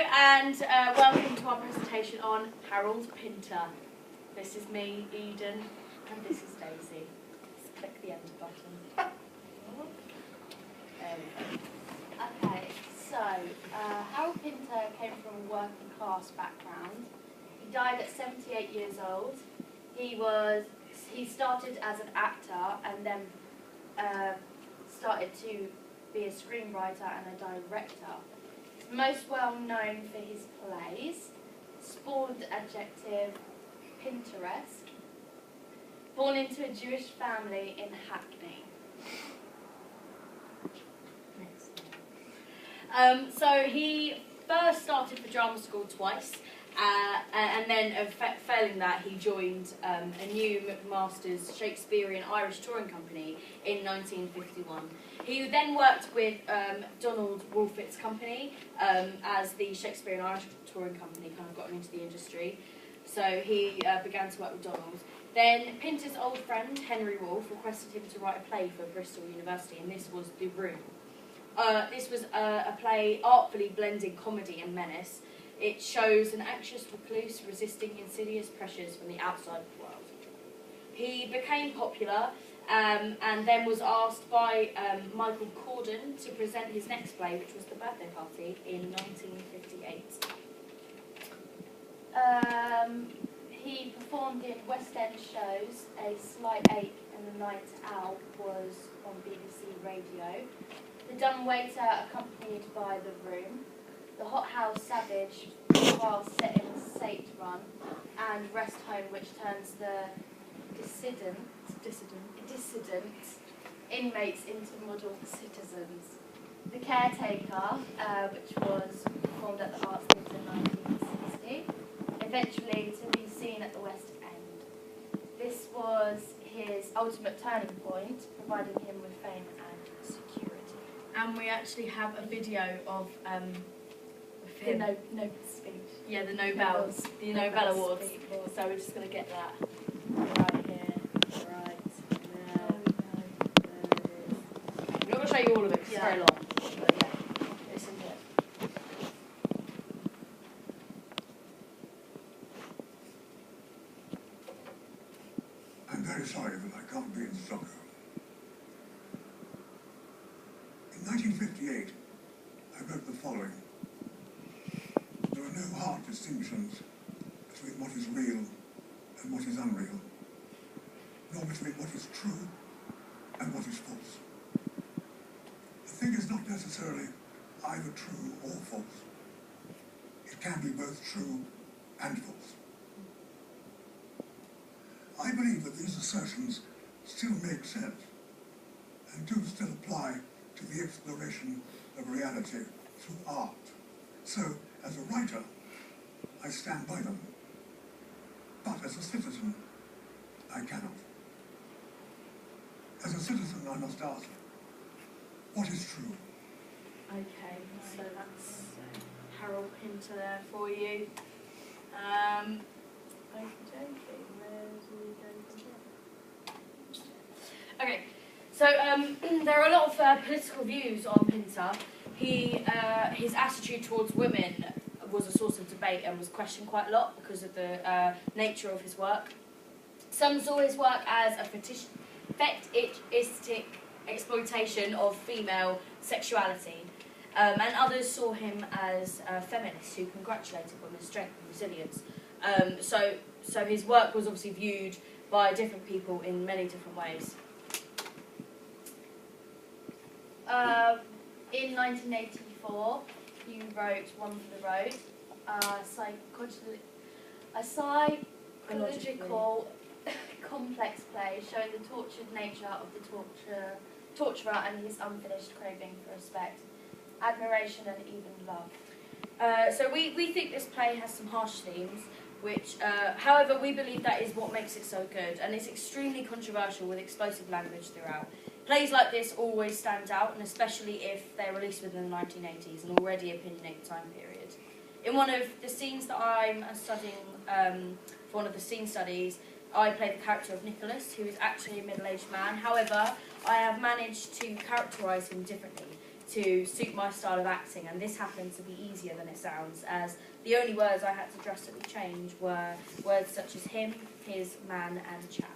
and welcome to our presentation on Harold Pinter. This is me, Eden, and this is Daisy. Just click the enter button. There we go. Okay, so Harold Pinter came from a working class background. He died at 78 years old. He started as an actor and then started to be a screenwriter and a director. He's most well known for his plays, Spawned Adjective, Pinteresque, born into a Jewish family in Hackney. So he first started for drama school twice, and then failing that, he joined a new McMaster's Shakespearean Irish touring company in 1951. He then worked with Donald Wolfett's company as the Shakespearean Irish touring company kind of got him into the industry. So he began to work with Donald. Then Pinter's old friend, Henry Wolfe, requested him to write a play for Bristol University, and this was The Room. This was a play artfully blending comedy and menace. It shows an anxious recluse resisting insidious pressures from the outside world. He became popular and then was asked by Michael Corden to present his next play, which was The Birthday Party, in 1958. He performed in West End shows. A Slight Ache and The Night Owl was on BBC Radio. The Dumb Waiter, accompanied by The Room. The Hothouse Savage, while set in Sate Run, and Rest Home, which turns the dissident inmates into model citizens. The Caretaker, which was performed at the Arts Theatre in 1960, eventually to be seen at the West End. This was his ultimate turning point, providing him with fame and security. And we actually have a video of him. The Nobel speech. Yeah, the Nobel Awards. So we're just going to get that right here, right there. I'm not going to show you all of it because it's very long. But yeah, listen to it. I'm very sorry that I can't be in Stockholm. In 1958, I wrote the following. There are no hard distinctions between what is real and what is unreal, nor between what is true and what is false. A thing is not necessarily either true or false. It can be both true and false. I believe that these assertions still make sense and do still apply to the exploration of reality through art. So, as a writer, I stand by them. But as a citizen, I cannot. As a citizen, I must ask, what is true? Okay, so that's Harold Pinter there for you. Okay, so there are a lot of political views on Pinter. His attitude towards women was a source of debate and was questioned quite a lot because of the nature of his work. Some saw his work as a fetishistic exploitation of female sexuality, and others saw him as a feminist who congratulated women's strength and resilience. So his work was obviously viewed by different people in many different ways. In 1984, you wrote One for the Road, a psychological complex play showing the tortured nature of the torturer and his unfinished craving for respect, admiration and even love. So we think this play has some harsh themes, which, however, we believe that is what makes it so good, and it's extremely controversial with explosive language throughout. Plays like this always stand out, and especially if they're released within the 1980s, an already opinionated time period. In one of the scenes that I'm studying, for one of the scene studies, I play the character of Nicholas, who is actually a middle-aged man. However, I have managed to characterise him differently to suit my style of acting, and this happened to be easier than it sounds, as the only words I had to drastically change were words such as him, his, man, and chap.